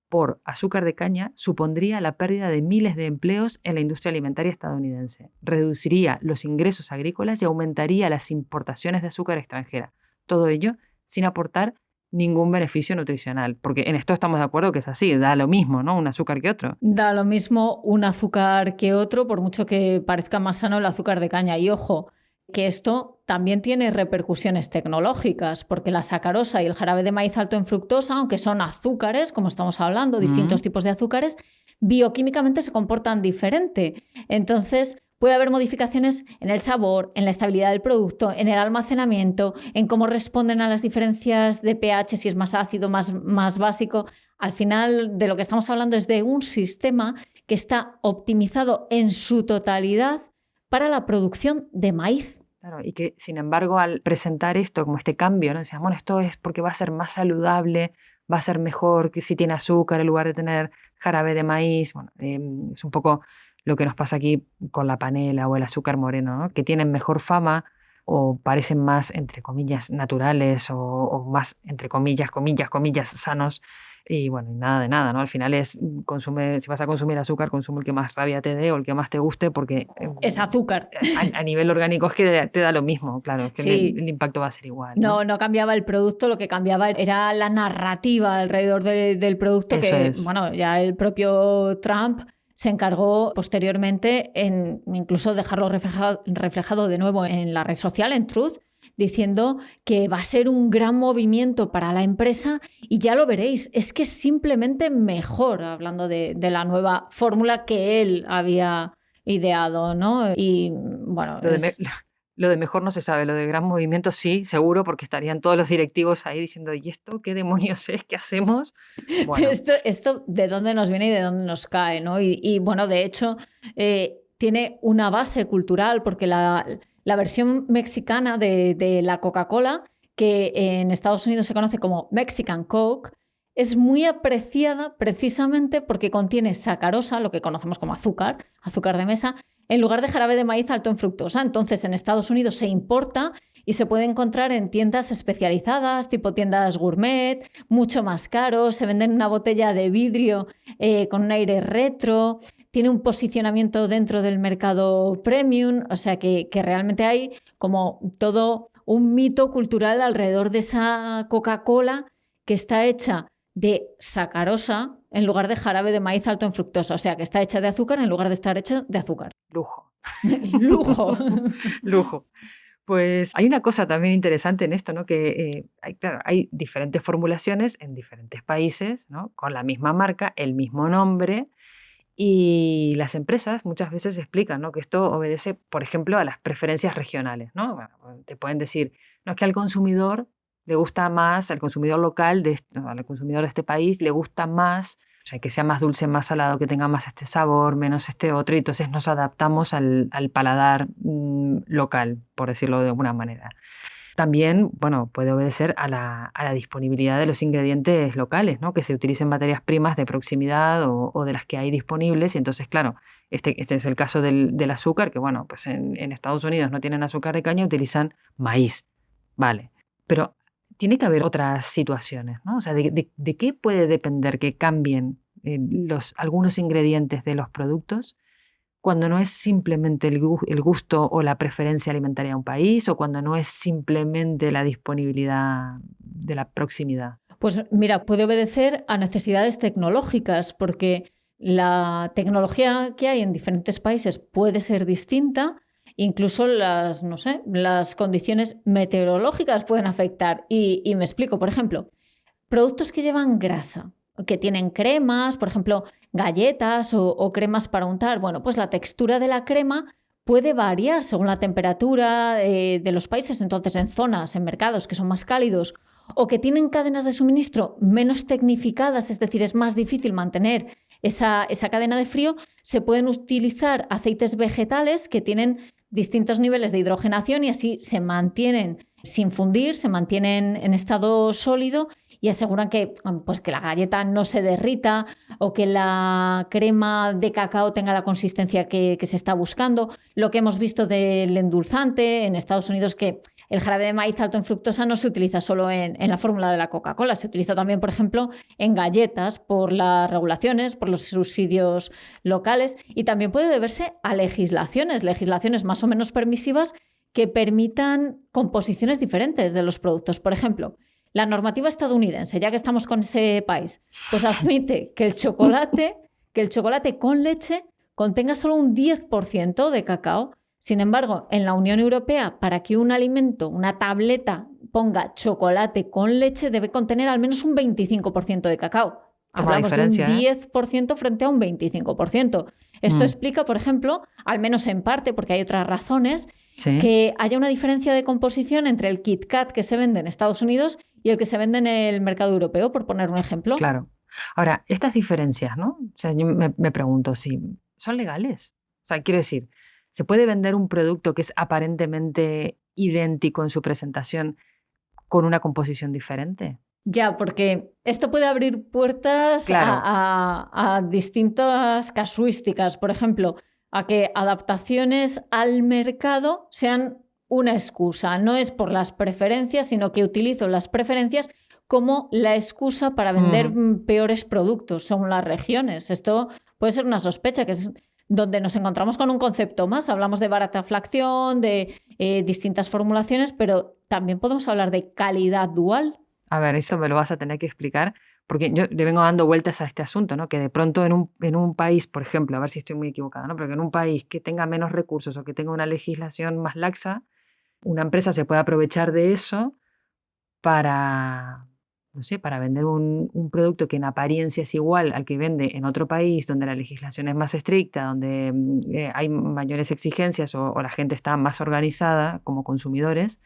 por azúcar de caña supondría la pérdida de miles de empleos en la industria alimentaria estadounidense, reduciría los ingresos agrícolas y aumentaría las importaciones de azúcar extranjera. Todo ello sin aportar ningún beneficio nutricional, porque en esto estamos de acuerdo que es así, da lo mismo, ¿no?, un azúcar que otro. Da lo mismo un azúcar que otro, por mucho que parezca más sano el azúcar de caña. Y ojo, que esto también tiene repercusiones tecnológicas, porque la sacarosa y el jarabe de maíz alto en fructosa, aunque son azúcares, como estamos hablando, distintos tipos de azúcares, bioquímicamente se comportan diferente. Entonces, puede haber modificaciones en el sabor, en la estabilidad del producto, en el almacenamiento, en cómo responden a las diferencias de pH, si es más ácido, más básico. Al final, de lo que estamos hablando es de un sistema que está optimizado en su totalidad para la producción de maíz. Claro, y que, sin embargo, al presentar esto como este cambio, ¿no? Decían, bueno, esto es porque va a ser más saludable, va a ser mejor que si tiene azúcar en lugar de tener jarabe de maíz. Bueno, es un poco lo que nos pasa aquí con la panela o el azúcar moreno, ¿no? Que tienen mejor fama o parecen más, entre comillas, naturales o más, entre comillas, sanos. Y bueno, nada de nada, ¿no? Al final consume, si vas a consumir azúcar, consume el que más rabia te dé o el que más te guste, porque es azúcar. A nivel orgánico es que te da lo mismo, claro, es que sí. el impacto va a ser igual. No cambiaba el producto, lo que cambiaba era la narrativa alrededor del producto. Eso que, es. Bueno, ya el propio Trump se encargó posteriormente en incluso dejarlo reflejado de nuevo en la red social, en Truth, diciendo que va a ser un gran movimiento para la empresa y ya lo veréis, es que es simplemente mejor, hablando de la nueva fórmula que él había ideado, ¿no? Y bueno, lo de mejor no se sabe, lo de gran movimiento sí, seguro, porque estarían todos los directivos ahí diciendo, ¿y esto qué demonios es? ¿Qué hacemos? Bueno. Esto de dónde nos viene y de dónde nos cae, ¿no? Y bueno, de hecho, tiene una base cultural, porque la versión mexicana de la Coca-Cola, que en Estados Unidos se conoce como Mexican Coke, es muy apreciada precisamente porque contiene sacarosa, lo que conocemos como azúcar de mesa, en lugar de jarabe de maíz alto en fructosa. Entonces, en Estados Unidos se importa y se puede encontrar en tiendas especializadas, tipo tiendas gourmet, mucho más caro. Se vende en una botella de vidrio con un aire retro. Tiene un posicionamiento dentro del mercado premium. O sea que realmente hay como todo un mito cultural alrededor de esa Coca-Cola que está hecha de sacarosa en lugar de jarabe de maíz alto en fructosa. O sea, que está hecha de azúcar en lugar de estar hecha de azúcar. Lujo. Lujo. Lujo. Pues hay una cosa también interesante en esto, ¿no? Que hay diferentes formulaciones en diferentes países, ¿no? Con la misma marca, el mismo nombre, y las empresas muchas veces explican, ¿no? Que esto obedece, por ejemplo, a las preferencias regionales, ¿no? Bueno, te pueden decir, no, es que al consumidor le gusta más, al consumidor local, al consumidor de este país, le gusta más, o sea, que sea más dulce, más salado, que tenga más este sabor, menos este otro, y entonces nos adaptamos al paladar local, por decirlo de alguna manera. También, bueno, puede obedecer a la disponibilidad de los ingredientes locales, ¿no? Que se utilicen materias primas de proximidad o de las que hay disponibles. Y entonces, claro, este es el caso del azúcar, que bueno, pues en Estados Unidos no tienen azúcar de caña, utilizan maíz, vale. Pero tiene que haber otras situaciones, ¿no? O sea, ¿de qué puede depender que cambien algunos ingredientes de los productos cuando no es simplemente el gusto o la preferencia alimentaria de un país, o cuando no es simplemente la disponibilidad de la proximidad? Pues mira, puede obedecer a necesidades tecnológicas, porque la tecnología que hay en diferentes países puede ser distinta. Incluso las condiciones meteorológicas pueden afectar. Y me explico, por ejemplo, productos que llevan grasa, que tienen cremas, por ejemplo, galletas o cremas para untar. Bueno, pues la textura de la crema puede variar según la temperatura de los países. Entonces, en zonas, en mercados que son más cálidos o que tienen cadenas de suministro menos tecnificadas, es decir, es más difícil mantener esa cadena de frío, se pueden utilizar aceites vegetales que tienen distintos niveles de hidrogenación y así se mantienen sin fundir, se mantienen en estado sólido y aseguran que, pues, que la galleta no se derrita o que la crema de cacao tenga la consistencia que se está buscando. Lo que hemos visto del endulzante en Estados Unidos, que el jarabe de maíz alto en fructosa no se utiliza solo en la fórmula de la Coca-Cola, se utiliza también, por ejemplo, en galletas por las regulaciones, por los subsidios locales, y también puede deberse a legislaciones más o menos permisivas que permitan composiciones diferentes de los productos. Por ejemplo, la normativa estadounidense, ya que estamos con ese país, pues admite que el chocolate con leche contenga solo un 10% de cacao. Sin embargo, en la Unión Europea, para que un alimento, una tableta, ponga chocolate con leche, debe contener al menos un 25% de cacao. Toma Hablamos de un diferencia, 10% frente a un 25%. Esto explica, por ejemplo, al menos en parte, porque hay otras razones, Sí. que haya una diferencia de composición entre el Kit Kat que se vende en Estados Unidos y el que se vende en el mercado europeo, por poner un ejemplo. Claro. Ahora, estas diferencias, ¿no? O sea, yo me pregunto si son legales. O sea, quiero decir, ¿se puede vender un producto que es aparentemente idéntico en su presentación con una composición diferente? Ya, porque esto puede abrir puertas Claro. a distintas casuísticas. Por ejemplo, a que adaptaciones al mercado sean una excusa. No es por las preferencias, sino que utilizo las preferencias como la excusa para vender peores productos según las regiones. Esto puede ser una sospecha, que es donde nos encontramos con un concepto más. Hablamos de barataflación, de distintas formulaciones, pero también podemos hablar de calidad dual. A ver, eso me lo vas a tener que explicar, porque yo le vengo dando vueltas a este asunto, ¿no? Que de pronto en un país, por ejemplo, a ver si estoy muy equivocada, ¿no? Pero que en un país que tenga menos recursos o que tenga una legislación más laxa, una empresa se puede aprovechar de eso para, no sé, para vender un producto que en apariencia es igual al que vende en otro país donde la legislación es más estricta, donde hay mayores exigencias o la gente está más organizada como consumidores.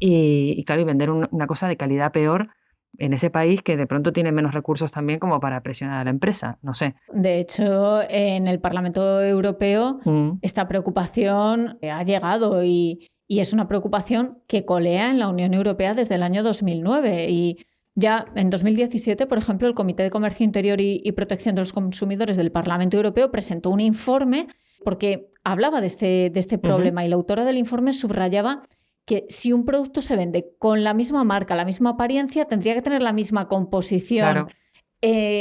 Y claro, y vender una cosa de calidad peor en ese país que de pronto tiene menos recursos también como para presionar a la empresa, no sé. De hecho, en el Parlamento Europeo esta preocupación ha llegado y es una preocupación que colea en la Unión Europea desde el año 2009. Y ya en 2017, por ejemplo, el Comité de Comercio Interior y Protección de los Consumidores del Parlamento Europeo presentó un informe porque hablaba de este problema y la autora del informe subrayaba que si un producto se vende con la misma marca, la misma apariencia, tendría que tener la misma composición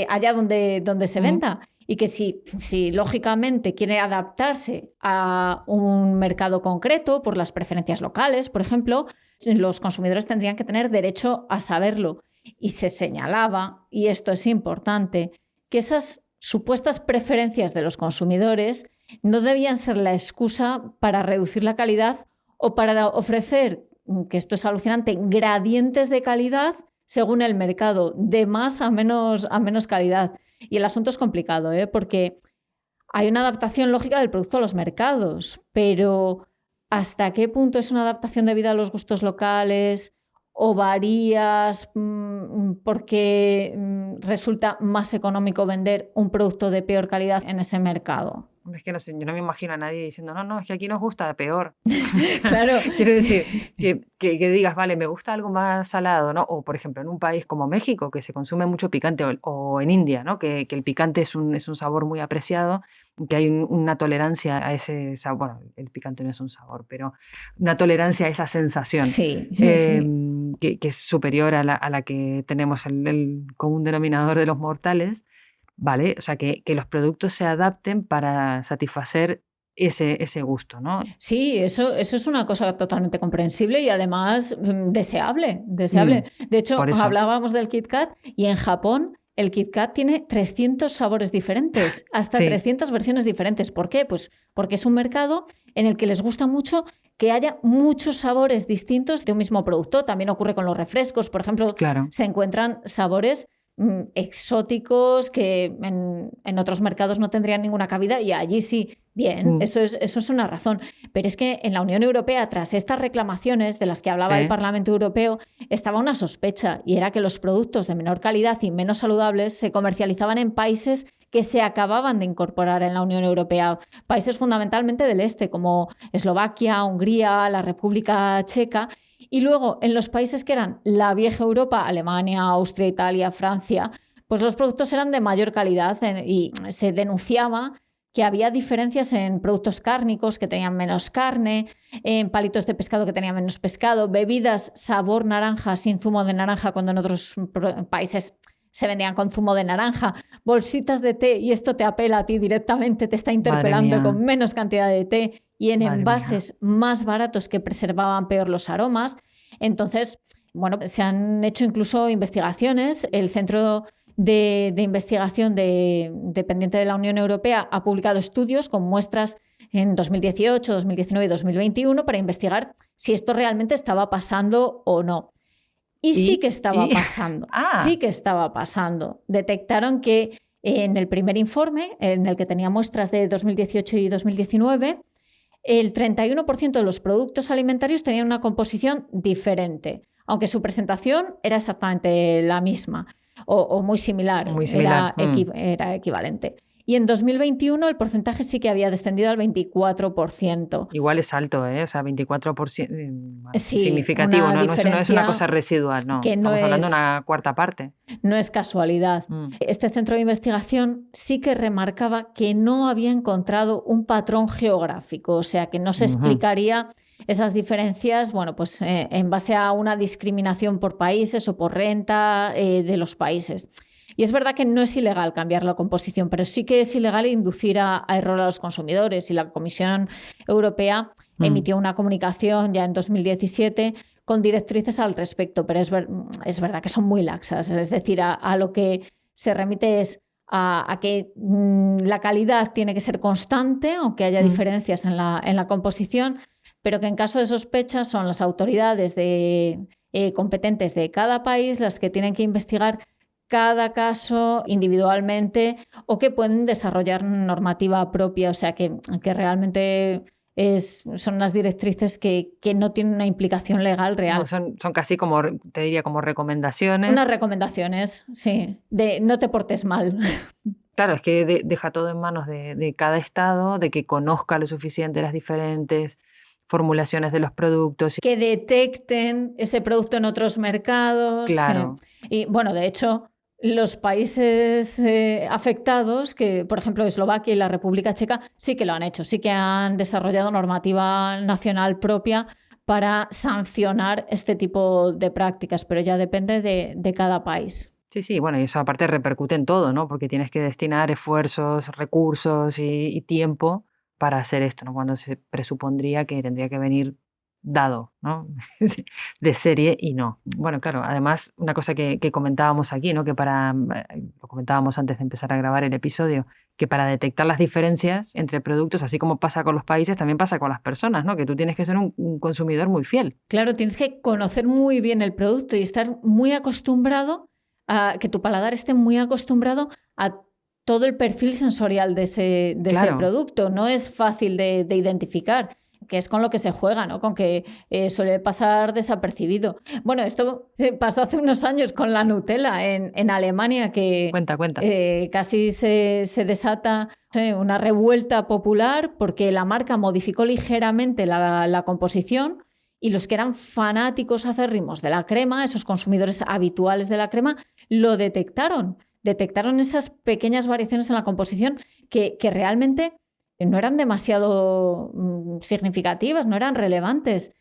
allá donde se venda. Y que si lógicamente quiere adaptarse a un mercado concreto por las preferencias locales, por ejemplo, los consumidores tendrían que tener derecho a saberlo. Y se señalaba, y esto es importante, que esas supuestas preferencias de los consumidores no debían ser la excusa para reducir la calidad o para ofrecer, que esto es alucinante, gradientes de calidad según el mercado, de más a menos calidad. Y el asunto es complicado, porque hay una adaptación lógica del producto a los mercados, pero ¿hasta qué punto es una adaptación debida a los gustos locales o varías porque resulta más económico vender un producto de peor calidad en ese mercado? Es que no sé, yo no me imagino a nadie diciendo, no, es que aquí nos gusta peor. Claro. Quiero decir, que digas, vale, me gusta algo más salado, ¿no? O, por ejemplo, en un país como México, que se consume mucho picante, o en India, ¿no? Que el picante es un sabor muy apreciado, que hay una tolerancia a ese sabor. Bueno, el picante no es un sabor, pero una tolerancia a esa sensación. Sí, que es superior a la que tenemos el común denominador de los mortales. ¿Vale? O sea, que los productos se adapten para satisfacer ese gusto, ¿no? Sí, eso es una cosa totalmente comprensible y además deseable. De hecho, hablábamos del Kit Kat y en Japón el Kit Kat tiene 300 sabores diferentes, hasta 300 versiones diferentes. ¿Por qué? Pues porque es un mercado en el que les gusta mucho que haya muchos sabores distintos de un mismo producto. También ocurre con los refrescos, por ejemplo, se encuentran sabores exóticos que en otros mercados no tendrían ninguna cabida y allí sí. Bien, eso es una razón. Pero es que en la Unión Europea, tras estas reclamaciones de las que hablaba el Parlamento Europeo, estaba una sospecha y era que los productos de menor calidad y menos saludables se comercializaban en países que se acababan de incorporar en la Unión Europea. Países fundamentalmente del este, como Eslovaquia, Hungría, la República Checa. Y luego, en los países que eran la vieja Europa, Alemania, Austria, Italia, Francia, pues los productos eran de mayor calidad y se denunciaba que había diferencias en productos cárnicos que tenían menos carne, en palitos de pescado que tenían menos pescado, bebidas sabor naranja sin zumo de naranja cuando en otros países se vendían con zumo de naranja, bolsitas de té, y esto te apela a ti directamente, te está interpelando con menos cantidad de té y en envases más baratos que preservaban peor los aromas. Entonces, bueno, se han hecho incluso investigaciones. El Centro de Investigación dependiente de la Unión Europea ha publicado estudios con muestras en 2018, 2019 y 2021 para investigar si esto realmente estaba pasando o no. Y sí que estaba pasando, sí Ah, que estaba pasando. Detectaron que en el primer informe, en el que tenía muestras de 2018 y 2019, el 31% de los productos alimentarios tenían una composición diferente, aunque su presentación era exactamente la misma o muy similar, muy similar. era equivalente. Y en 2021 el porcentaje sí que había descendido al 24%. Igual es alto, ¿eh? O sea, 24%, bueno, es Sí, significativo, una no es una diferencia cosa residual, no. que Estamos hablando de una cuarta parte. no es casualidad. Mm, Este centro de investigación sí que remarcaba que no había encontrado un patrón geográfico, o sea, que no se ujú. explicaría esas diferencias, bueno, pues en base a una discriminación por países o por renta de los países. Y es verdad que no es ilegal cambiar la composición, pero sí que es ilegal inducir a error a los consumidores. Y la Comisión Europea Mm. emitió una comunicación ya en 2017 con directrices al respecto, pero es verdad que son muy laxas. Es decir, a lo que se remite es a que la calidad tiene que ser constante, aunque haya Mm. diferencias en la composición, pero que en caso de sospecha son las autoridades competentes de cada país las que tienen que investigar cada caso individualmente o que pueden desarrollar normativa propia, o sea que realmente son unas directrices que no tienen una implicación legal No, real. son casi como, te diría, como Unas recomendaciones. recomendaciones, sí, de no te portes mal. Claro, es que deja todo en manos de cada estado, de que conozca lo suficiente las diferentes formulaciones de los productos. Que detecten ese producto en otros mercados. Claro, Y bueno, de hecho, los países afectados, que por ejemplo Eslovaquia y la República Checa, sí que lo han hecho, sí que han desarrollado normativa nacional propia para sancionar este tipo de prácticas, pero ya depende de cada país. sí, sí, bueno, y eso aparte repercute en todo, ¿no? Porque tienes que destinar esfuerzos, recursos y tiempo para hacer esto, ¿no? Cuando se presupondría que tendría que venir dado, ¿no? De serie y no. Bueno, claro, además, una cosa que comentábamos aquí, ¿no? Que lo comentábamos antes de empezar a grabar el episodio, que para detectar las diferencias entre productos, así como pasa con los países, también pasa con las personas, ¿no? Que tú tienes que ser un consumidor muy fiel. Claro, tienes que conocer muy bien el producto y estar muy acostumbrado a que tu paladar esté muy acostumbrado a todo el perfil sensorial de ese Claro. producto. No es fácil de identificar, que es con lo que se juega, ¿no? Con que suele pasar desapercibido. Bueno, esto se pasó hace unos años con la Nutella en Alemania, que Cuenta, cuenta. casi se desata una revuelta popular porque la marca modificó ligeramente la composición y los que eran fanáticos acérrimos de la crema, esos consumidores habituales de la crema, lo detectaron. Detectaron esas pequeñas variaciones en la composición que realmente no eran demasiado significativas, no eran relevantes.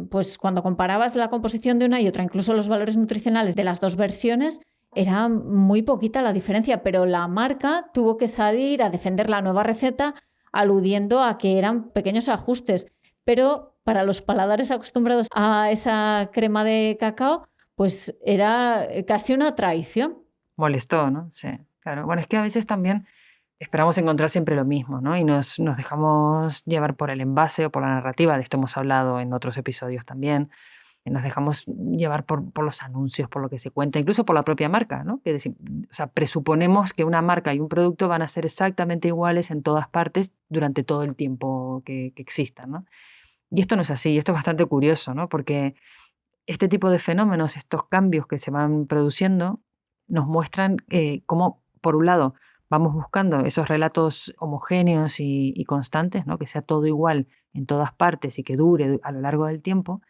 Pues cuando comparabas la composición de una y otra, incluso los valores nutricionales de las dos versiones, era muy poquita la diferencia, pero la marca tuvo que salir a defender la nueva receta aludiendo a que eran pequeños ajustes. Pero para los paladares acostumbrados a esa crema de cacao, pues era casi una traición. Molestó, ¿no? Sí, claro. Bueno, es que a veces también esperamos encontrar siempre lo mismo, ¿no? Y nos dejamos llevar por el envase o por la narrativa, de esto hemos hablado en otros episodios también, y nos dejamos llevar por los anuncios, por lo que se cuenta, incluso por la propia marca, ¿no? O sea, presuponemos que una marca y un producto van a ser exactamente iguales en todas partes durante todo el tiempo que existan, ¿no? Y esto no es así, y esto es bastante curioso, ¿no? Porque este tipo de fenómenos, estos cambios que se van produciendo, nos muestran cómo, por un lado, vamos buscando esos relatos homogéneos y constantes, ¿no? Que sea todo igual en todas partes y que dure a lo largo del tiempo,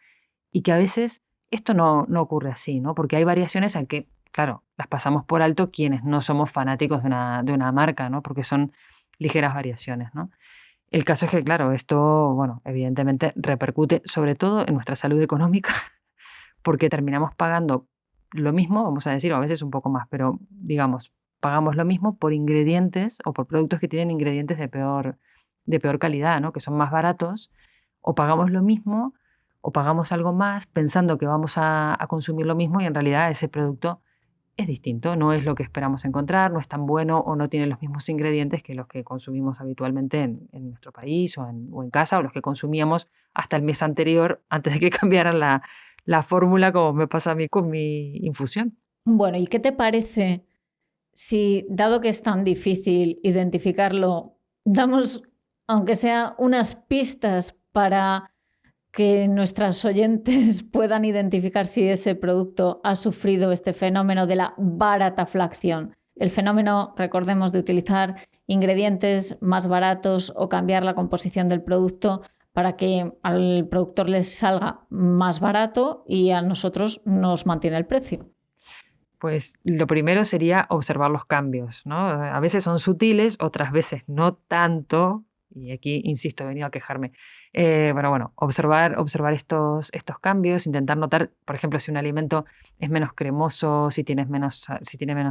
y que a veces esto no ocurre así, ¿no? Porque hay variaciones en que, claro, las pasamos por alto quienes no somos fanáticos de una marca, ¿no? Porque son ligeras variaciones, ¿no? El caso es que, claro, esto, bueno, evidentemente repercute sobre todo en nuestra salud económica porque terminamos pagando lo mismo, vamos a decir, o a veces un poco más, pero digamos, pagamos lo mismo por ingredientes o por productos que tienen ingredientes de peor calidad, ¿no? Que son más baratos, o pagamos lo mismo o pagamos algo más pensando que vamos a consumir lo mismo y en realidad ese producto es distinto, no es lo que esperamos encontrar, no es tan bueno o no tiene los mismos ingredientes que los que consumimos habitualmente en nuestro país o en casa o los que consumíamos hasta el mes anterior antes de que cambiaran la fórmula como me pasa a mí con mi infusión. Bueno, ¿y qué te parece si, dado que es tan difícil identificarlo, damos, aunque sea unas pistas para que nuestras oyentes puedan identificar si ese producto ha sufrido este fenómeno de la barataflación? El fenómeno, recordemos, de utilizar ingredientes más baratos o cambiar la composición del producto para que al productor les salga más barato y a nosotros nos mantiene el precio. Pues lo primero sería observar los cambios, ¿no? A veces son sutiles, otras veces no tanto. Y aquí, insisto, he venido a quejarme. Pero bueno, observar estos cambios, intentar notar, por ejemplo, si un alimento es menos cremoso, si tiene menos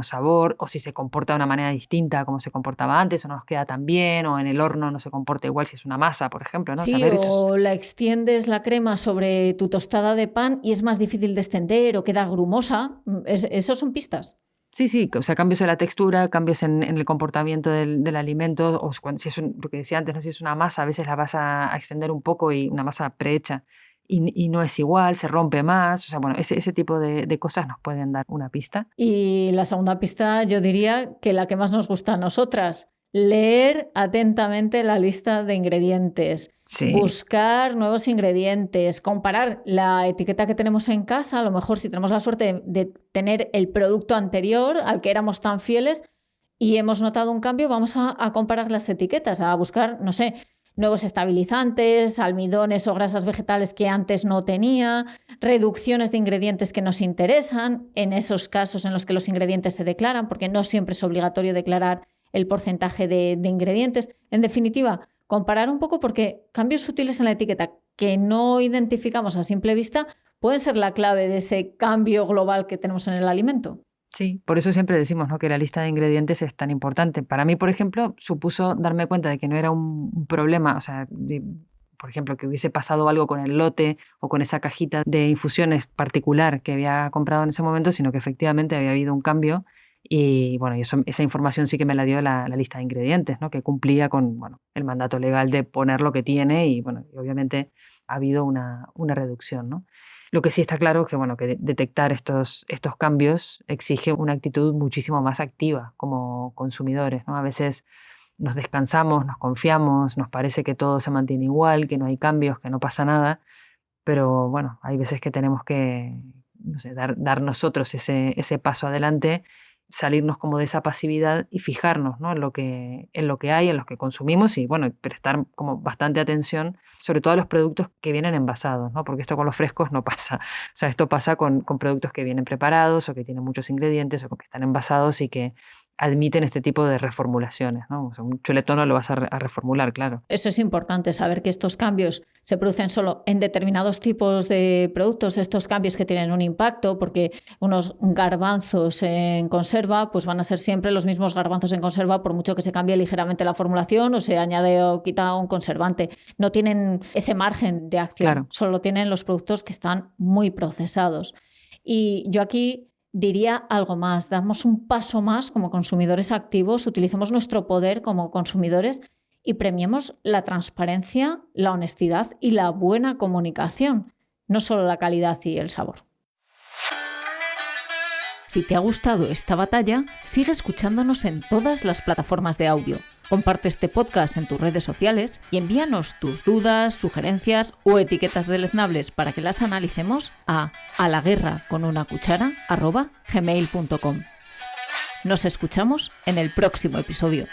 sabor, o si se comporta de una manera distinta a como se comportaba antes, o no nos queda tan bien, o en el horno no se comporta igual si es una masa, por ejemplo, ¿no? Sí, o la extiendes la crema sobre tu tostada de pan y es más difícil de extender o queda grumosa. Esos son pistas. Sí, o sea, cambios en la textura, cambios en el comportamiento del alimento, o si es lo que decía antes, no sé si es una masa, a veces la vas a extender un poco y una masa prehecha y no es igual, se rompe más, o sea, bueno, ese tipo de cosas nos pueden dar una pista. Y la segunda pista yo diría que la que más nos gusta a nosotras, leer atentamente la lista de ingredientes, sí. Buscar nuevos ingredientes, comparar la etiqueta que tenemos en casa, a lo mejor si tenemos la suerte de tener el producto anterior al que éramos tan fieles y hemos notado un cambio, vamos a comparar las etiquetas, a buscar, no sé, nuevos estabilizantes, almidones o grasas vegetales que antes no tenía, reducciones de ingredientes que nos interesan, en esos casos en los que los ingredientes se declaran, porque no siempre es obligatorio declarar el porcentaje de ingredientes. En definitiva, comparar un poco porque cambios sutiles en la etiqueta que no identificamos a simple vista pueden ser la clave de ese cambio global que tenemos en el alimento. Sí, por eso siempre decimos, ¿no?, que la lista de ingredientes es tan importante. Para mí, por ejemplo, supuso darme cuenta de que no era un problema, o sea, por ejemplo, que hubiese pasado algo con el lote o con esa cajita de infusiones particular que había comprado en ese momento, sino que efectivamente había habido un cambio. Y bueno, esa información sí que me la dio la lista de ingredientes, ¿no?, que cumplía con, bueno, el mandato legal de poner lo que tiene y, bueno, y obviamente ha habido una reducción, ¿no? Lo que sí está claro es que, bueno, que detectar estos cambios exige una actitud muchísimo más activa como consumidores, ¿no? A veces nos descansamos, nos confiamos, nos parece que todo se mantiene igual, que no hay cambios, que no pasa nada, pero bueno, hay veces que tenemos que, no sé, dar nosotros ese paso adelante, salirnos como de esa pasividad y fijarnos, ¿no?, en lo que hay, en lo que consumimos y, bueno, prestar como bastante atención, sobre todo a los productos que vienen envasados, ¿no?, porque esto con los frescos no pasa. O sea, esto pasa con productos que vienen preparados o que tienen muchos ingredientes o que están envasados y que admiten este tipo de reformulaciones, ¿no? O sea, un chuletón no lo vas a reformular, claro. Eso es importante, saber que estos cambios se producen solo en determinados tipos de productos, estos cambios que tienen un impacto, porque unos garbanzos en conserva pues van a ser siempre los mismos garbanzos en conserva por mucho que se cambie ligeramente la formulación o se añade o quita un conservante. No tienen ese margen de acción, claro. Solo tienen los productos que están muy procesados. Y yo aquí diría algo más, damos un paso más como consumidores activos, utilicemos nuestro poder como consumidores y premiemos la transparencia, la honestidad y la buena comunicación, no solo la calidad y el sabor. Si te ha gustado esta batalla, sigue escuchándonos en todas las plataformas de audio. Comparte este podcast en tus redes sociales y envíanos tus dudas, sugerencias o etiquetas deleznables para que las analicemos a alaguerraconunacuchara@gmail.com. Nos escuchamos en el próximo episodio.